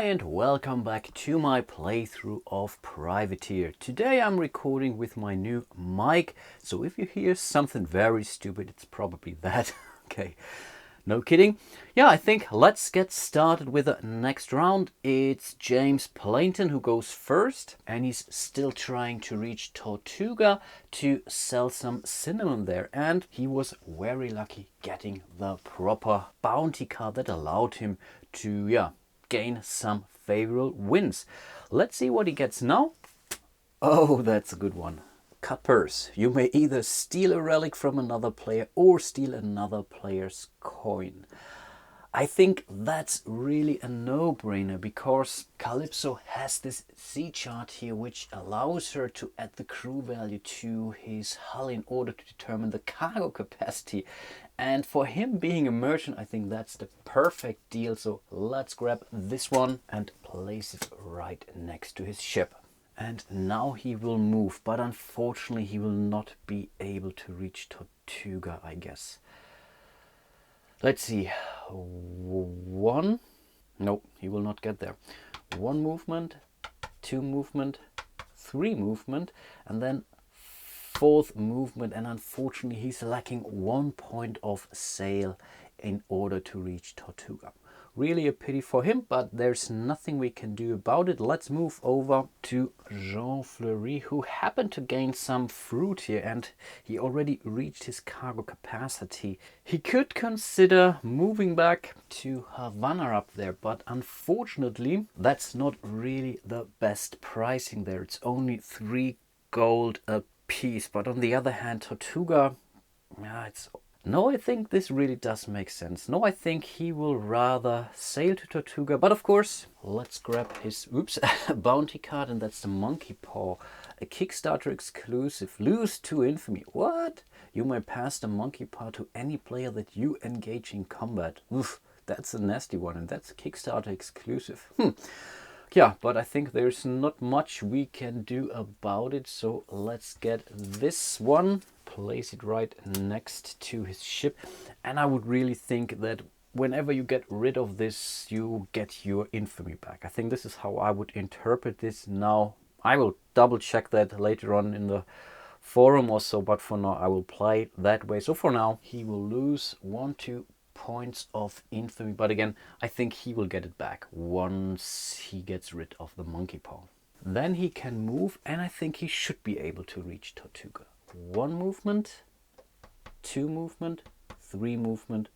Hi and welcome back to my playthrough of Privateer. Today I'm recording with my new mic, so if you hear something very stupid, it's probably that. Okay, no kidding. Yeah, I think let's get started with the next round. It's James Plankton who goes first, and he's still trying to reach Tortuga to sell some cinnamon there, and he was very lucky getting the proper bounty card that allowed him to, gain some favorable wins. Let's see what he gets now. Oh, that's a good one. Cut purse. You may either steal a relic from another player or steal another player's coin. I think that's really a no-brainer because Calypso has this Z chart here which allows her to add the crew value to his hull in order to determine the cargo capacity. And for him being a merchant, I think that's the perfect deal. So let's grab this one and place it right next to his ship. And now he will move, but unfortunately he will not be able to reach Tortuga, I guess. Let's see, one, no, he will not get there. One movement, two movement, three movement, and then fourth movement, and unfortunately he's lacking 1 point of sail in order to reach Tortuga. Really a pity for him, but there's nothing we can do about it. Let's move over to Fleury, who happened to gain some fruit here, and he already reached his cargo capacity. He could consider moving back to Havana up there, but unfortunately that's not really the best pricing there. It's only 3 gold a piece, but on the other hand, Tortuga, no, I think this really does make sense. No, I think he will rather sail to Tortuga. But of course, let's grab his bounty card, and that's the Monkey Paw. A Kickstarter exclusive. Lose to infamy. What? You may pass the Monkey Paw to any player that you engage in combat. Oof, that's a nasty one, and that's a Kickstarter exclusive. Yeah, but I think there's not much we can do about it. So let's get this one. Place it right next to his ship, and I would really think that whenever you get rid of this, you get your infamy back. I think this is how I would interpret this. Now I will double check that later on in the forum or so, but for now I will play that way. So for now he will lose 2 points of infamy, but again I think he will get it back once he gets rid of the Monkey Paw. Then he can move, and I think he should be able to reach Tortuga. 1 movement, 2 movement, 3 movement,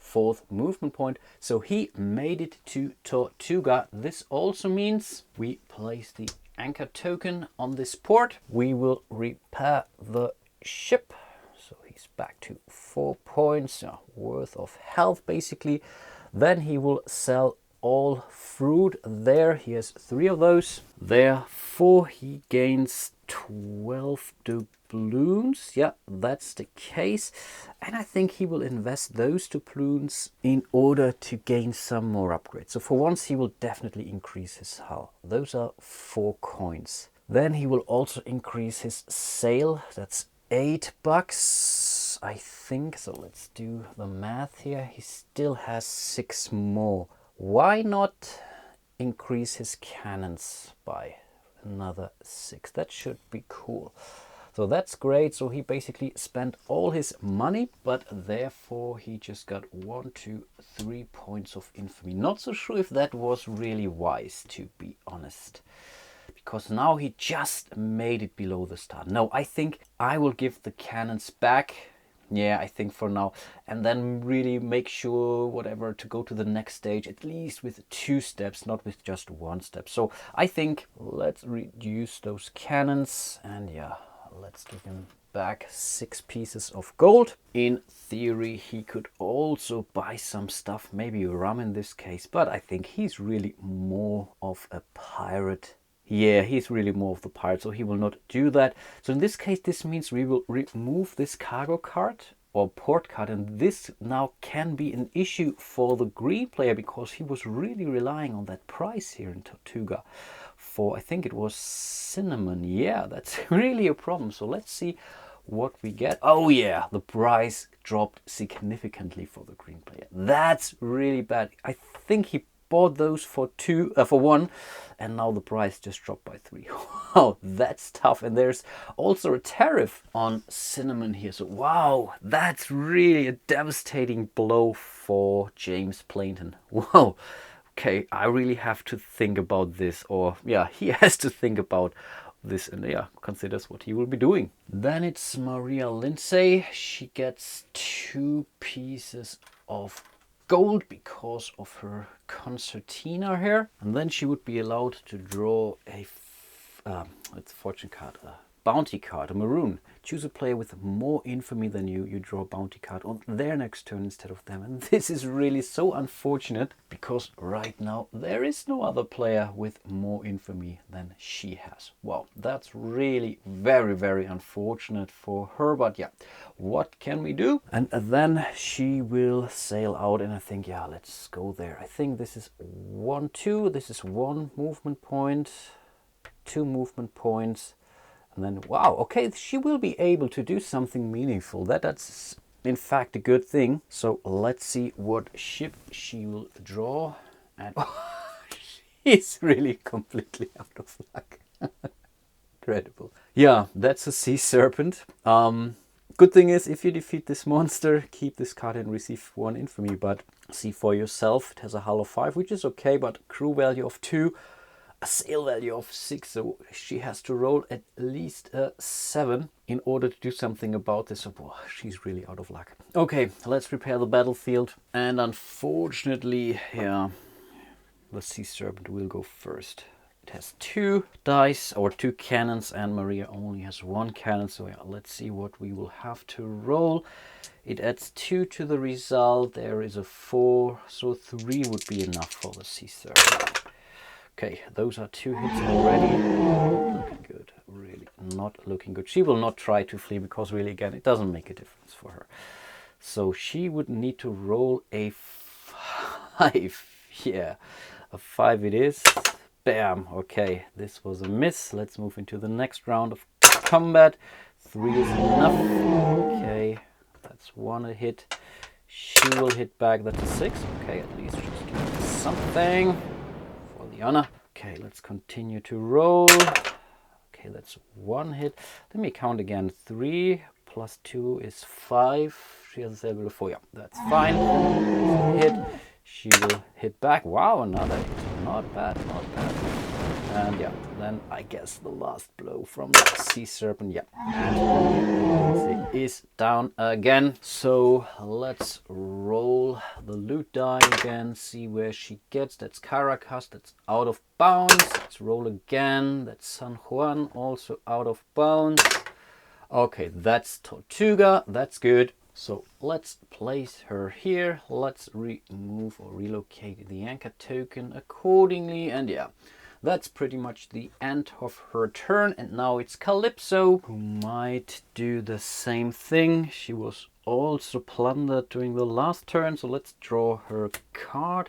4th movement point. So he made it to Tortuga. This also means we place the anchor token on this port. We will repair the ship. So he's back to 4 points worth of health basically. Then he will sell all fruit there. He has 3 of those. Therefore he gains 12 doubloons. Yeah, that's the case. And I think he will invest those doubloons in order to gain some more upgrades. So for once he will definitely increase his hull. Those are 4 coins. Then he will also increase his sail. That's $8, I think. So let's do the math here. He still has 6 more. Why not increase his cannons by another 6? That should be cool. So that's great. So he basically spent all his money, but therefore he just got 1, 2, 3 points of infamy. Not so sure if that was really wise, to be honest, because now he just made it below the start. No, I think I will give the cannons back. Yeah, I think for now, and then really make sure whatever to go to the next stage, at least with 2 steps, not with just 1 step. So I think let's reduce those cannons, and yeah, let's give him back 6 pieces of gold. In theory, he could also buy some stuff, maybe rum in this case, but I think he's really more of a pirate. Yeah, he's really more of the pirate, so he will not do that. So in this case, this means we will remove this cargo card or port card, and this now can be an issue for the green player because he was really relying on that price here in Tortuga for, I think it was cinnamon. Yeah, that's really a problem. So let's see what we get. Oh yeah, the price dropped significantly for the green player. That's really bad. I think he bought those for one, and now the price just dropped by 3. Wow, that's tough. And there's also a tariff on cinnamon here. So wow, that's really a devastating blow for James Plankton. Wow. Okay, I really have to think about this, or yeah, he has to think about this, and yeah, considers what he will be doing. Then it's Maria Lindsay. She gets 2 pieces of gold because of her concertina here, and then she would be allowed to draw a it's a fortune card, a bounty card, a maroon. Choose a player with more infamy than you. You draw a bounty card on their next turn instead of them. And this is really so unfortunate because right now there is no other player with more infamy than she has. Well, that's really very, very unfortunate for her. But yeah, what can we do? And then she will sail out, and I think, yeah, let's go there. I think this is 1, 2. This is 1 movement point, 2 movement points. And then, wow, okay, she will be able to do something meaningful. That's in fact a good thing. So let's see what ship she will draw. And she's really completely out of luck. Incredible. Yeah, that's a sea serpent. Good thing is, if you defeat this monster, keep this card and receive 1 infamy. But see for yourself, it has a hull of 5, which is okay, but crew value of 2. A sail value of 6, so she has to roll at least a 7 in order to do something about this. So, boy, she's really out of luck. Okay, let's prepare the battlefield. And unfortunately, yeah, the sea serpent will go first. It has 2 dice or 2 cannons, and Maria only has 1 cannon. So yeah, let's see what we will have to roll. It adds 2 to the result. There is a 4, so 3 would be enough for the sea serpent. Okay, those are 2 hits already. Looking good, really not looking good. She will not try to flee because really, again, it doesn't make a difference for her. So she would need to roll a 5. Yeah, a 5 it is. Bam, okay, this was a miss. Let's move into the next round of combat. 3 is enough. Okay, that's 1 a hit. She will hit back, that's a 6. Okay, at least she's doing something. The honor. Okay, let's continue to roll. Okay, that's 1 hit. Let me count again. 3 plus 2 is 5. She has a sail value of 4. Yeah, that's fine. Hit. She will hit back. Wow, another hit. Not bad, not bad. And yeah, then I guess the last blow from the sea serpent. Yeah, and it is down again. So let's roll the loot die again, see where she gets. That's Caracas, that's out of bounds. Let's roll again. That's San Juan, also out of bounds. Okay, that's Tortuga, that's good. So let's place her here. Let's remove or relocate the anchor token accordingly. And yeah, that's pretty much the end of her turn. And now it's Calypso, who might do the same thing. She was also plundered during the last turn. So let's draw her card.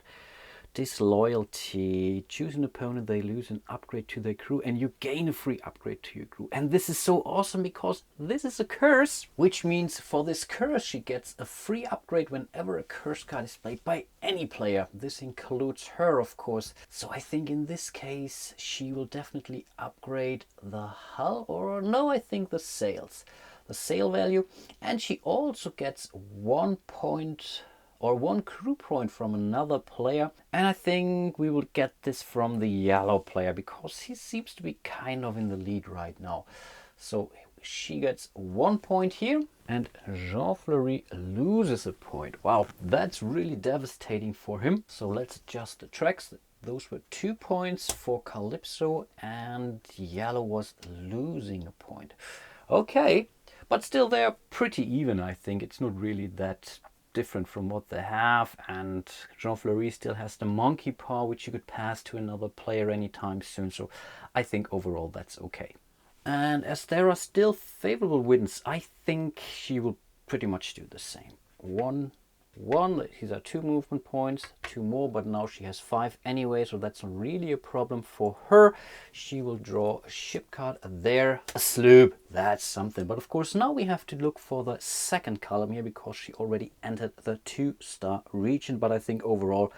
Disloyalty. Choose an opponent, they lose an upgrade to their crew, and you gain a free upgrade to your crew. And this is so awesome because this is a curse, which means for this curse she gets a free upgrade whenever a curse card is played by any player. This includes her, of course. So I think in this case she will definitely upgrade the hull, or no, I think the sails. The sail value, and she also gets 1 point or 1 crew point from another player. And I think we will get this from the yellow player because he seems to be kind of in the lead right now. So she gets 1 point here, and Jean Fleury loses a point. Wow, that's really devastating for him. So let's adjust the tracks. Those were 2 points for Calypso, and yellow was losing a point. Okay, but still they're pretty even. I think it's not really that different from what they have, and Jean Fleury still has the monkey paw, which you could pass to another player anytime soon. So I think overall that's okay. And as there are still favorable wins, I think she will pretty much do the same. 1, 1, these are 2 movement points, 2 more, but now she has 5 anyway, so that's not really a problem for her. She will draw a ship card there, a sloop, that's something. But of course now we have to look for the second column here because she already entered the 2-star region. But I think overall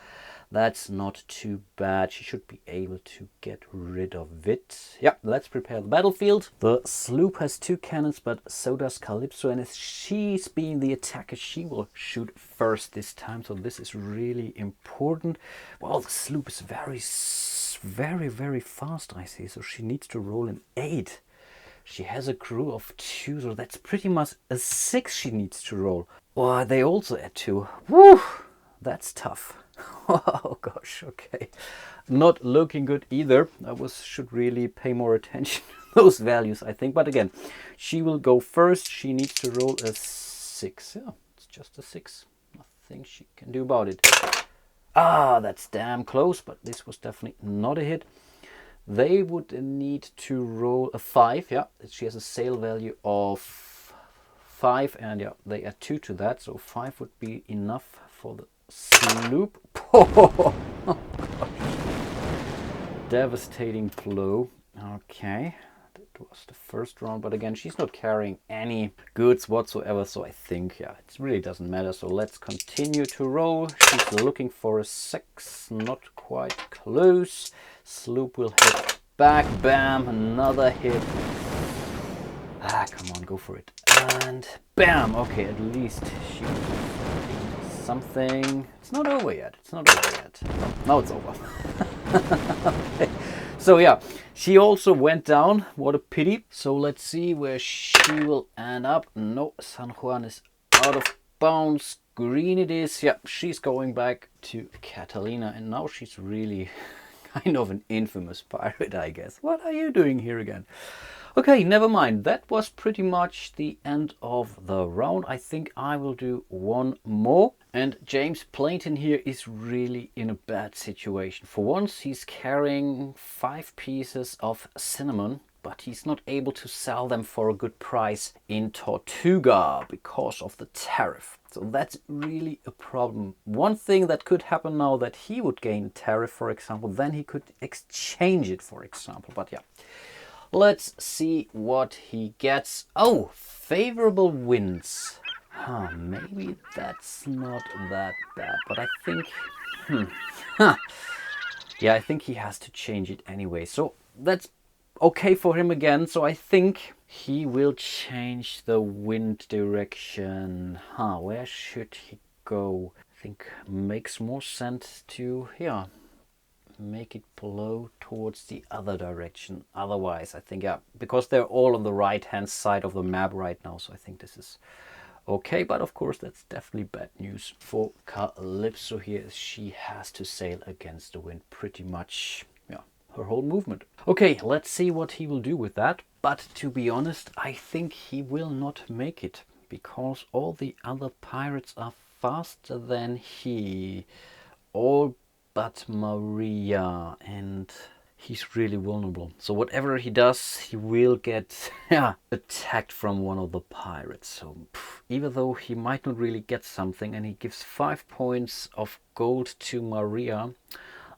That's not too bad. She should be able to get rid of it. Yeah, let's prepare the battlefield. The Sloop has 2 cannons, but so does Calypso. And as she's being the attacker, she will shoot first this time. So this is really important. Well, the Sloop is very fast, I see. So she needs to roll an 8. She has a crew of 2, so that's pretty much a 6 she needs to roll. Well, they also add 2. Woo! That's tough. Oh gosh, okay. Not looking good either. Should really pay more attention to those values, I think. But again, she will go first. She needs to roll a 6. Yeah, it's just a 6. Nothing she can do about it. Ah, that's damn close, but this was definitely not a hit. They would need to roll a 5. Yeah, she has a sail value of 5, and yeah, they add 2 to that, so 5 would be enough for the Sloop. Oh, devastating blow. Okay, that was the first round, but again, she's not carrying any goods whatsoever, so I think, yeah, it really doesn't matter. So let's continue to roll. She's looking for a 6, not quite close. Sloop will hit back. Bam, another hit. Ah, come on, go for it. And bam. Okay, at least she was something. It's not over yet. It's not over yet. Now it's over. Okay. So yeah, she also went down. What a pity. So let's see where she will end up. No, San Juan is out of bounds. Green it is. Yeah, she's going back to Catalina, and now she's really kind of an infamous pirate, I guess. What are you doing here again? Okay, never mind. That was pretty much the end of the round. I think I will do one more. And James Plankton here is really in a bad situation. For once, he's carrying 5 pieces of cinnamon, but he's not able to sell them for a good price in Tortuga because of the tariff. So that's really a problem. One thing that could happen now that he would gain a tariff, for example, then he could exchange it, for example. But yeah, let's see what he gets. Oh, favorable winds. Huh, maybe that's not that bad, but I think, yeah, I think he has to change it anyway. So that's okay for him again. So I think he will change the wind direction. Where should he go? I think makes more sense to, yeah, make it blow towards the other direction. Otherwise, I think, yeah, because they're all on the right hand side of the map right now. So I think this is okay, but of course that's definitely bad news for Calypso here. She has to sail against the wind pretty much, yeah, her whole movement. Okay, let's see what he will do with that. But to be honest, I think he will not make it because all the other pirates are faster than he. All but Maria, and he's really vulnerable. So whatever he does, he will get attacked from one of the pirates. So even though he might not really get something, and he gives 5 points of gold to Maria,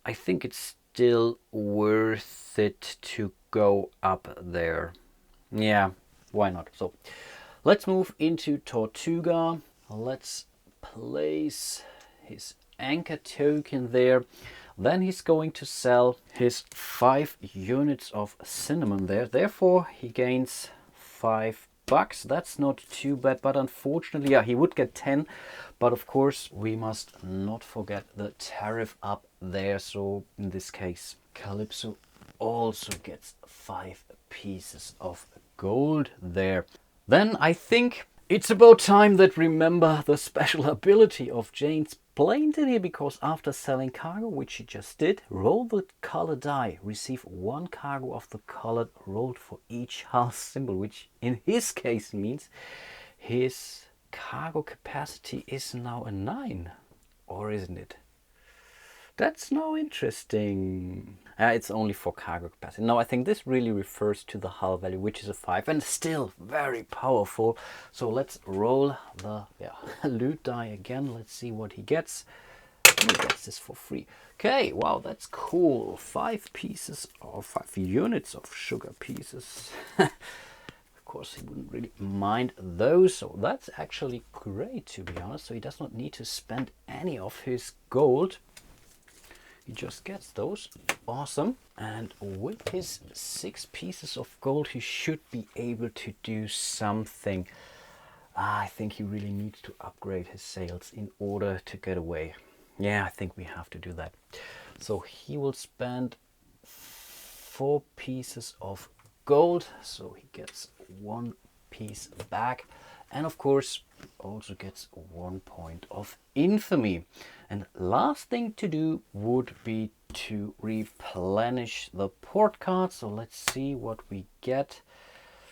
I think it's still worth it to go up there. Yeah, why not? So let's move into Tortuga. Let's place his anchor token there. Then he's going to sell his 5 units of cinnamon there. Therefore, he gains $5. That's not too bad, but unfortunately, yeah, he would get 10. But of course, we must not forget the tariff up there. So in this case, Calypso also gets 5 pieces of gold there. Then I think it's about time that remember the special ability of James Plankton here, because after selling cargo, which he just did, roll the color die, receive 1 cargo of the colored rolled for each hull symbol, which in his case means his cargo capacity is now a 9, or isn't it? That's now interesting. It's only for cargo capacity. No, I think this really refers to the hull value, which is a 5, and still very powerful. So let's roll the loot die again. Let's see what he gets. He gets this for free. Okay, wow, that's cool. 5 pieces or 5 units of sugar pieces. Of course, he wouldn't really mind those. So that's actually great, to be honest. So he does not need to spend any of his gold. He just gets those. Awesome. And with his 6 pieces of gold, he should be able to do something. I think he really needs to upgrade his sails in order to get away. Yeah, I think we have to do that. So he will spend 4 pieces of gold. So he gets 1 piece back. And of course, also gets 1 point of infamy. And last thing to do would be to replenish the port card. So let's see what we get.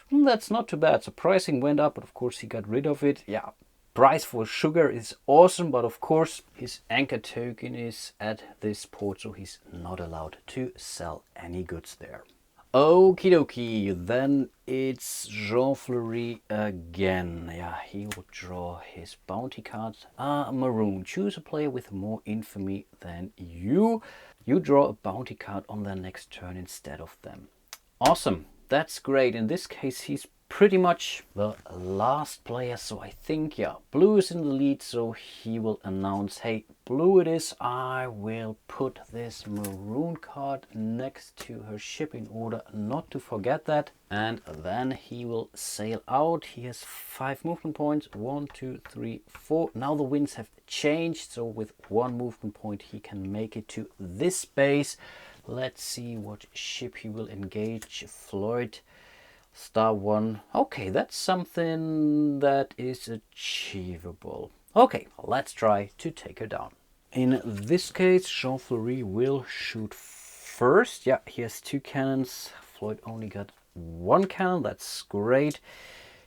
That's not too bad. So pricing went up, but of course he got rid of it. Yeah, price for sugar is awesome, but of course his anchor token is at this port, so he's not allowed to sell any goods there. Okie dokie, then it's Jean Fleury again. Yeah, he will draw his bounty cards. Maroon. Choose a player with more infamy than you. You draw a bounty card on their next turn instead of them. Awesome, that's great. In this case, he's pretty much the last player, so I think, yeah, blue is in the lead, so he will announce, hey, blue it is. I will put this maroon card next to her ship in order not to forget that, and then he will sail out. He has 5 movement points. 1, 2, 3, 4. Now the winds have changed, so with 1 movement point he can make it to this base. Let's see what ship he will engage. Floyd. Star 1. Okay, that's something that is achievable. Okay, let's try to take her down. In this case, Jean Fleury will shoot first. Yeah, he has 2 cannons. Floyd only got 1 cannon. That's great.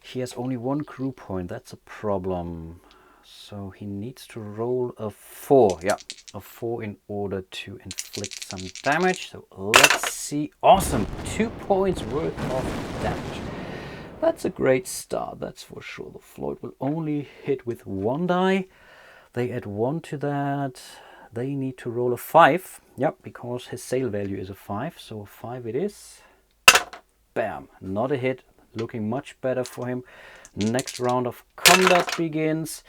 He has only 1 crew point. That's a problem. So he needs to roll a 4. Yeah, a 4 in order to inflict some damage. So let's see. Awesome. 2 points worth of damage. That's a great start, that's for sure. The Floyd will only hit with 1 die. They add 1 to that. They need to roll a 5. Yep, because his sail value is a 5. So a 5 it is. Bam. Not a hit. Looking much better for him. Next round of combat begins.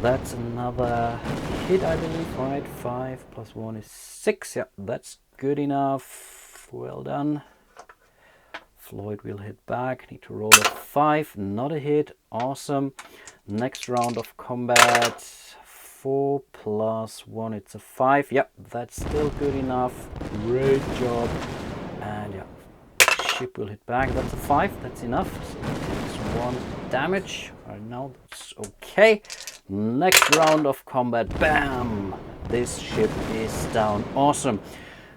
That's another hit, I believe, right? 5 plus 1 is 6. Yeah, that's good enough. Well done. Floyd will hit back. Need to roll a 5. Not a hit. Awesome. Next round of combat. 4 plus 1, it's a 5. Yep, that's still good enough. Great job. And yeah, ship will hit back. That's a 5. That's enough. So it takes 1 damage. Right now, that's okay. Next round of combat. Bam! This ship is down. Awesome.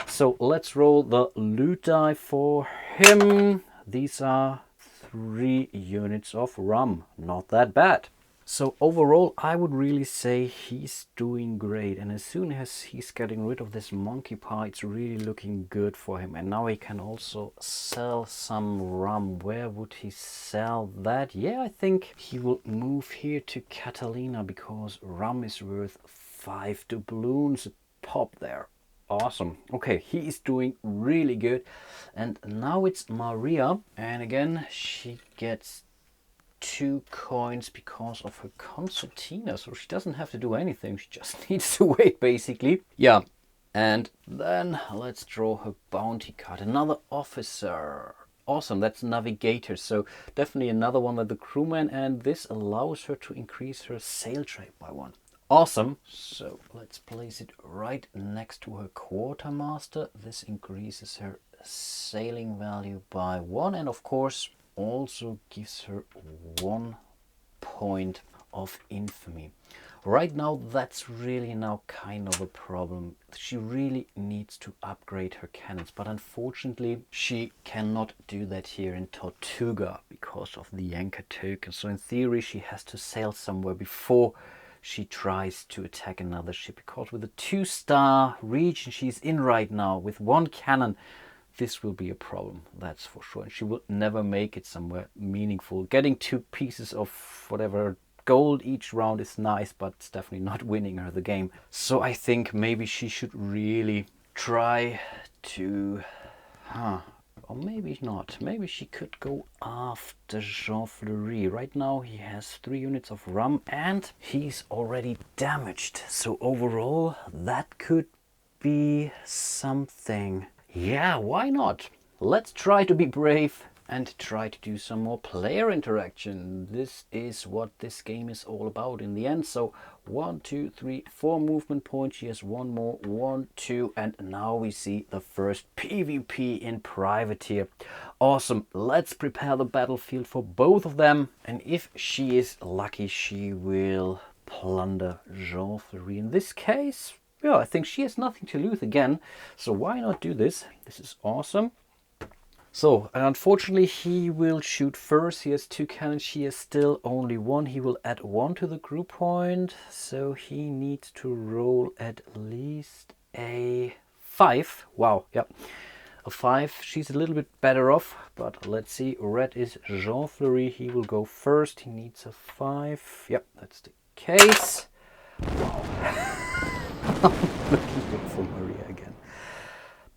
So let's roll the loot die for him. These are 3 units of rum. Not that bad. So overall, I would really say he's doing great. And as soon as he's getting rid of this monkey paw, it's really looking good for him. And now he can also sell some rum. Where would he sell that? Yeah, I think he will move here to Catalina because rum is worth 5 doubloons a pop there. Awesome. Okay, he is doing really good. And now it's Maria. And again, she gets 2 coins because of her concertina, so she doesn't have to do anything, she just needs to wait basically. Yeah, and then let's draw her bounty card. Another officer. Awesome, that's navigator, so definitely another one like the crewman, and this allows her to increase her sail trade by 1. Awesome. So let's place it right next to her quartermaster. This increases her sailing value by 1, and of course also gives her 1 point of infamy. Right now, that's really now kind of a problem. She really needs to upgrade her cannons, but unfortunately she cannot do that here in Tortuga because of the anchor token. So in theory she has to sail somewhere before she tries to attack another ship, because with the 2-star region she's in right now with 1 cannon, this will be a problem, that's for sure. And she will never make it somewhere meaningful. Getting 2 pieces of whatever gold each round is nice, but it's definitely not winning her the game. So I think maybe she should really try to... Or maybe not. Maybe she could go after Jean Fleury. Right now he has 3 units of rum and he's already damaged. So overall that could be something. Yeah, why not? Let's try to be brave and try to do some more player interaction. This is what this game is all about in the end. So 1, 2, 3, 4 movement points. She has one more, 1, 2, and now we see the first PvP in Privateer. Awesome. Let's prepare the battlefield for both of them. And if she is lucky, she will plunder Fleury. In this case, yeah, I think she has nothing to lose again. So why not do this? This is awesome. So, unfortunately, he will shoot first. He has 2 cannons. She has still only 1. He will add 1 to the group point. So he needs to roll at least a 5. Wow, yeah. A 5. She's a little bit better off. But let's see. Red is Fleury. He will go first. He needs a 5. Yep, that's the case. Wow. Looking good for Maria again.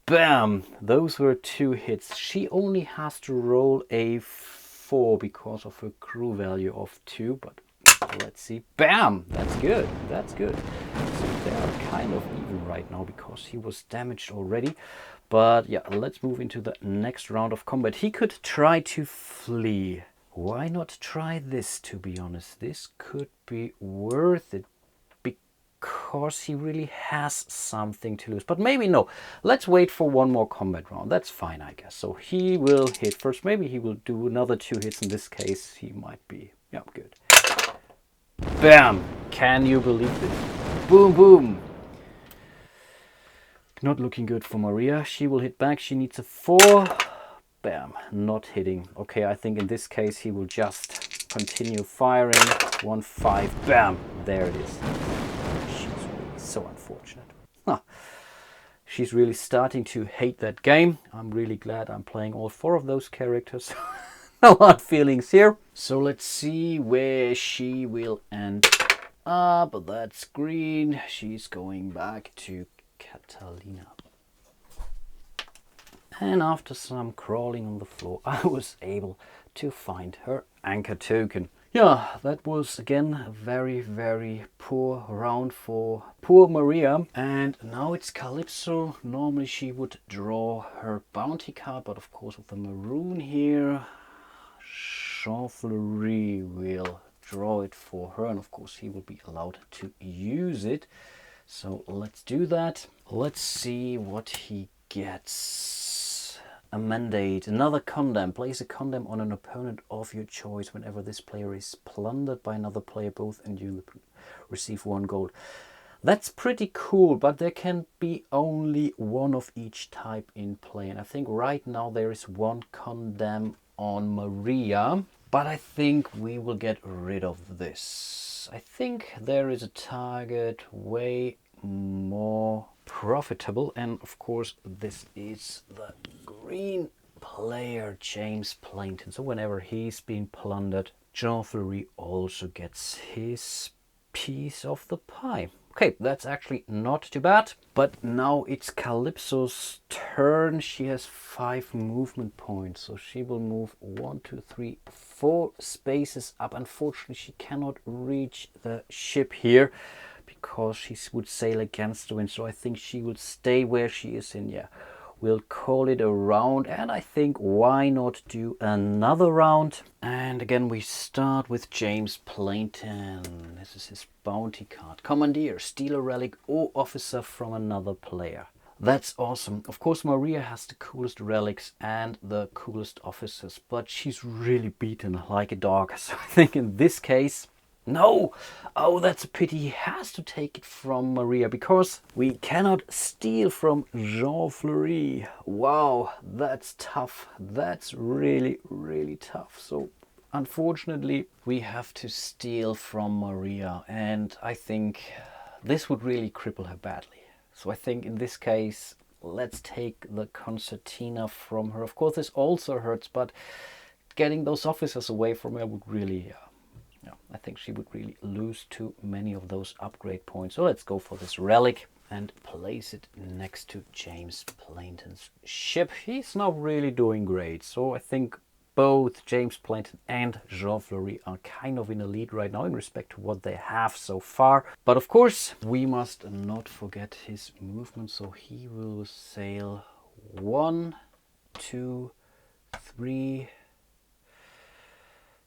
Bam! Those were 2 hits. She only has to roll a 4 because of her crew value of 2, but let's see. Bam! That's good. That's good. So they are kind of even right now because he was damaged already. But yeah, let's move into the next round of combat. He could try to flee. Why not try this, to be honest? This could be worth it, because he really has something to lose. But maybe no. Let's wait for one more combat round. That's fine, I guess. So he will hit first. Maybe he will do another 2 hits. In this case, he might be, yeah, good. Bam! Can you believe this? Boom, boom. Not looking good for Maria. She will hit back. She needs a 4. Bam, not hitting. Okay, I think in this case, he will just continue firing. 1, 5. Bam! There it is. So unfortunate. Huh. She's really starting to hate that game. I'm really glad I'm playing all 4 of those characters. No hard feelings here. So let's see where she will end up. That's green. She's going back to Catalina. And after some crawling on the floor, I was able to find her anchor token. Yeah, that was again a very, very poor round for poor Maria. And now it's Calypso. Normally she would draw her bounty card, but of course with the maroon here, Fleury will draw it for her. And of course he will be allowed to use it. So let's do that. Let's see what he gets. A mandate, another condemn. Place a condemn on an opponent of your choice. Whenever this player is plundered by another player, both and you receive 1 gold. That's pretty cool, but there can be only 1 of each type in play. And I think right now there is 1 condemn on Maria, but I think we will get rid of this. I think there is a target way more profitable, and of course this is the green player James Plankton. So whenever he's been plundered, Fleury also gets his piece of the pie. Okay, that's actually not too bad. But now it's Calypso's turn. She has 5 movement points, so she will move 1, 2, 3, 4 spaces up. Unfortunately, she cannot reach the ship here because she would sail against the wind. So I think she will stay where she is in. Yeah, we'll call it a round. And I think why not do another round? And again, we start with James Plankton. This is his bounty card. Commandeer, steal a relic or officer from another player. That's awesome. Of course, Maria has the coolest relics and the coolest officers, but she's really beaten like a dog. So I think in this case, no! Oh, that's a pity. He has to take it from Maria because we cannot steal from Fleury. Wow, that's tough. That's really, really tough. So unfortunately, we have to steal from Maria, and I think this would really cripple her badly. So I think in this case, let's take the concertina from her. Of course, this also hurts, but getting those officers away from her would really... I think she would really lose too many of those upgrade points. So let's go for this relic and place it next to James Plankton's ship. He's not really doing great. So I think both James Plankton and Jean Fleury are kind of in the lead right now in respect to what they have so far. But of course, we must not forget his movement. So he will sail 1, 2, 3.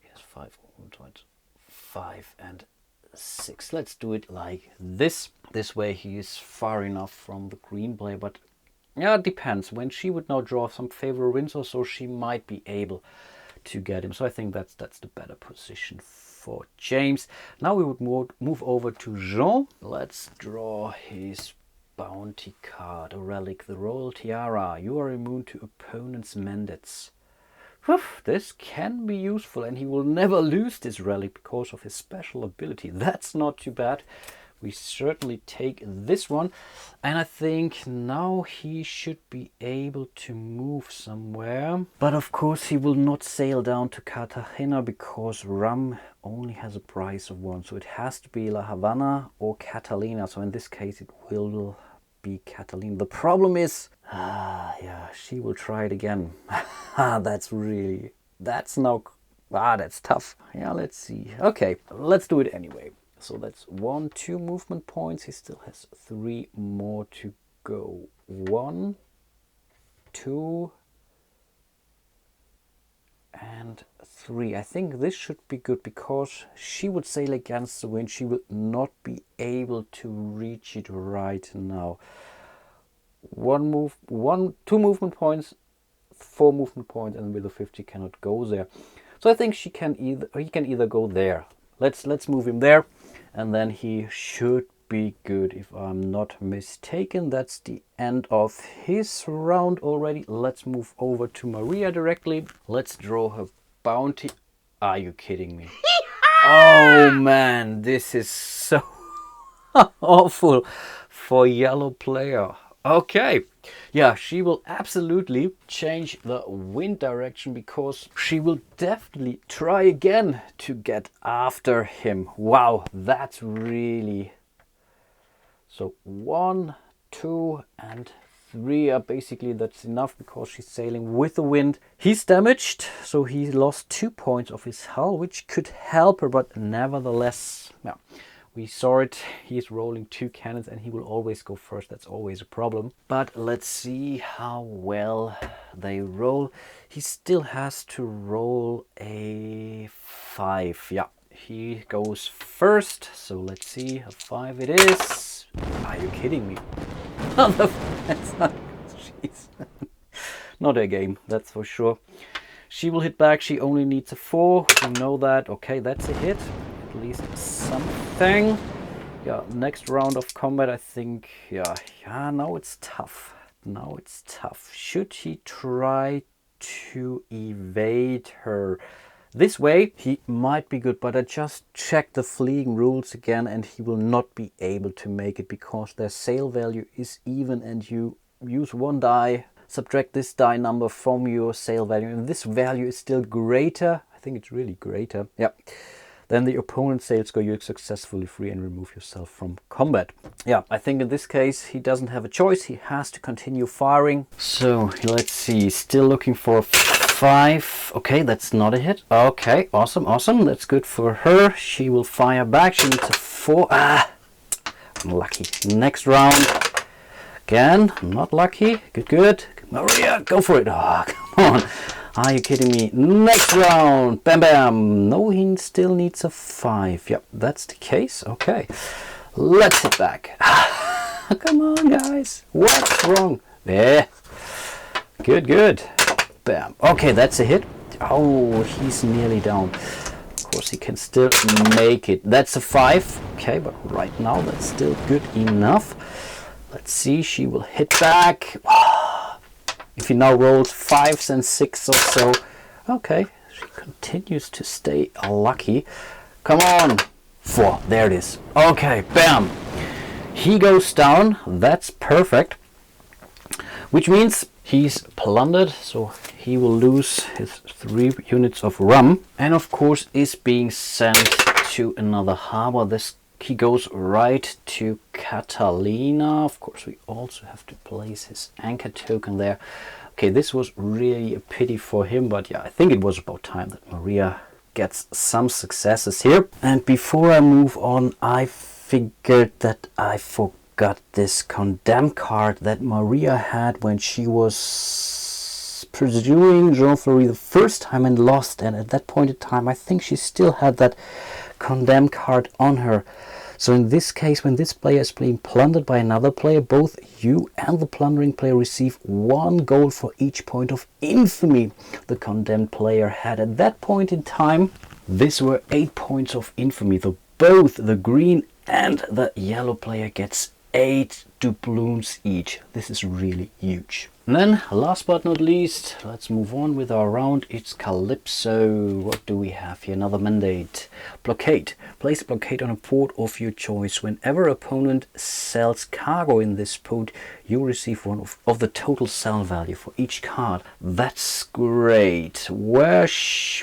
He has 5 movement points. 5 and 6. Let's do it like this. This way he is far enough from the green player, but yeah, it depends. When she would now draw some favorable winds or so, she might be able to get him. So I think that's the better position for James. Now we would move over to Jean. Let's draw his bounty card, a relic, the Royal Tiara. You are immune to opponent's mandates. Whew, this can be useful, and he will never lose this relic because of his special ability. That's not too bad. We certainly take this one, and I think now he should be able to move somewhere. But of course he will not sail down to Cartagena because rum only has a price of 1. So it has to be La Habana or Catalina. So in this case it will be Catalina. The problem is, yeah, she will try it again. That's tough. Yeah, let's see. Okay, let's do it anyway. So that's 1, 2 movement points. He still has 3 more to go. 1, 2, and 3. I think this should be good because she would sail against the wind. She will not be able to reach it right now. 2 movement points, 4 movement points, and with a 50 cannot go there. So I think he can either go there. Let's move him there, and then he should be good if I'm not mistaken. That's the end of his round already. Let's move over to Maria directly. Let's draw her bounty. Are you kidding me? Oh man, this is so awful for yellow player. Okay, yeah, she will absolutely change the wind direction because she will definitely try again to get after him. Wow, that's really... So 1, 2, and 3 are basically, that's enough because she's sailing with the wind. He's damaged, so he lost 2 points of his hull, which could help her, but nevertheless, yeah. We saw it, he's rolling 2 cannons and he will always go first. That's always a problem. But let's see how well they roll. He still has to roll a 5. Yeah, he goes first. So let's see, a 5 it is. Are you kidding me? Jeez. Not a game, that's for sure. She will hit back, she only needs a 4. We know that. Okay, that's a hit. At least something. Yeah, next round of combat, I think. Yeah, now it's tough. Now it's tough. Should he try to evade her? This way, he might be good, but I just checked the fleeing rules again, and he will not be able to make it because their sail value is even, and you use 1 die, subtract this die number from your sail value, and this value is still greater. I think it's really greater. Yeah. Then the opponent's sails go, you're successfully free and remove yourself from combat. Yeah, I think in this case he doesn't have a choice. He has to continue firing. So let's see, still looking for 5. Okay, that's not a hit. Okay, awesome, awesome. That's good for her. She will fire back. She needs a 4. Unlucky. Next round. Again, not lucky. Good, good. Maria, go for it. Oh, come on. Are you kidding me? Next round. Bam, bam. No, he still needs a 5. Yep, that's the case. Okay. Let's hit back. Come on, guys. What's wrong? There. Good, good. Bam. Okay, that's a hit. Oh, he's nearly down. Of course, he can still make it. That's a 5. Okay, but right now that's still good enough. Let's see. She will hit back. If he now rolls 5s and 6s or so. Okay, she continues to stay lucky. Come on. 4. There it is. Okay, bam. He goes down. That's perfect. Which means he's plundered, so he will lose his 3 units of rum. And of course is being sent to another harbor. He goes right to Catalina. Of course, we also have to place his anchor token there. Okay, this was really a pity for him, but yeah, I think it was about time that Maria gets some successes here. And before I move on, I figured that I forgot this condemn card that Maria had when she was pursuing Jean Fleury the first time and lost, and at that point in time I think she still had that condemn card on her. So in this case, when this player is being plundered by another player, both you and the plundering player receive 1 gold for each point of infamy the condemned player had. At that point in time, these were 8 points of infamy. So both the green and the yellow player gets 8 doubloons each. This is really huge. And then, last but not least, let's move on with our round. It's Calypso. What do we have here? Another mandate. Blockade. Place a blockade on a port of your choice. Whenever opponent sells cargo in this port, you receive 1 of the total sell value for each card. That's great. Where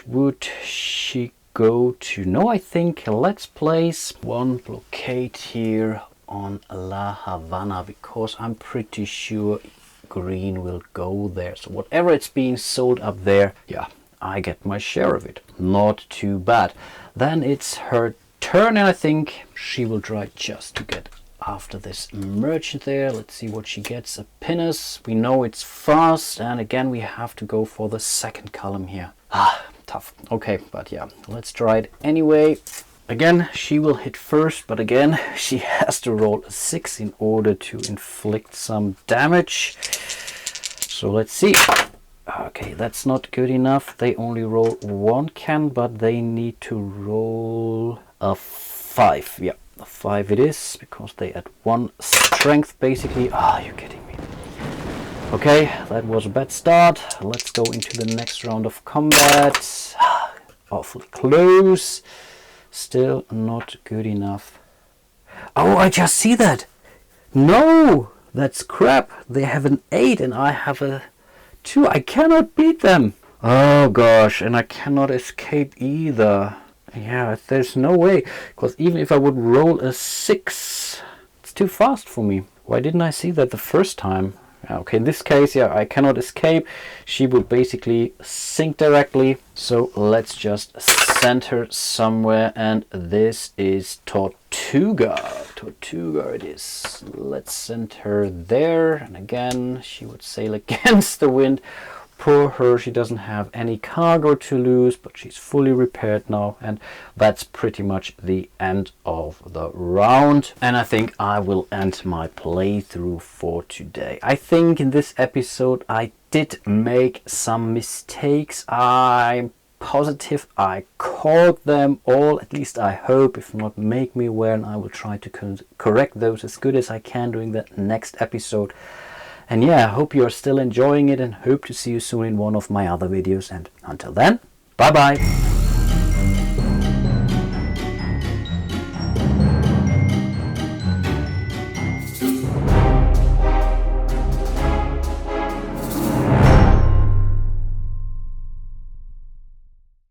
would she go to? No, I think let's place 1 blockade here on La Havana, because I'm pretty sure green will go there. So whatever it's being sold up there, yeah, I get my share of it. Not too bad. Then it's her turn, and I think she will try just to get after this merchant there. Let's see what she gets. A pinnace. We know it's fast, and again we have to go for the second column here. Tough. Okay, but yeah, let's try it anyway. Again, she will hit first, but again, she has to roll a 6 in order to inflict some damage. So let's see. Okay, that's not good enough. They only roll 1 can, but they need to roll a 5. Yeah, a 5 it is, because they add 1 strength basically. You're kidding me. Okay, that was a bad start. Let's go into the next round of combat. Awfully close. Still not good enough. Oh, I just see that. No, that's crap. They have an 8 and I have a 2. I cannot beat them. Oh gosh, and I cannot escape either. Yeah, there's no way. Because even if I would roll a 6, it's too fast for me. Why didn't I see that the first time? Okay, in this case, yeah, I cannot escape. She would basically sink directly. So let's just send her somewhere, and this is Tortuga. Tortuga it is. Let's send her there, and again, she would sail against the wind. Poor her, she doesn't have any cargo to lose, but she's fully repaired now, and that's pretty much the end of the round. And I think I will end my playthrough for today. I think in this episode I did make some mistakes. I'm positive I caught them all, at least I hope. If not, make me aware and I will try to correct those as good as I can during the next episode. And yeah, I hope you are still enjoying it, and hope to see you soon in one of my other videos. And until then, bye bye.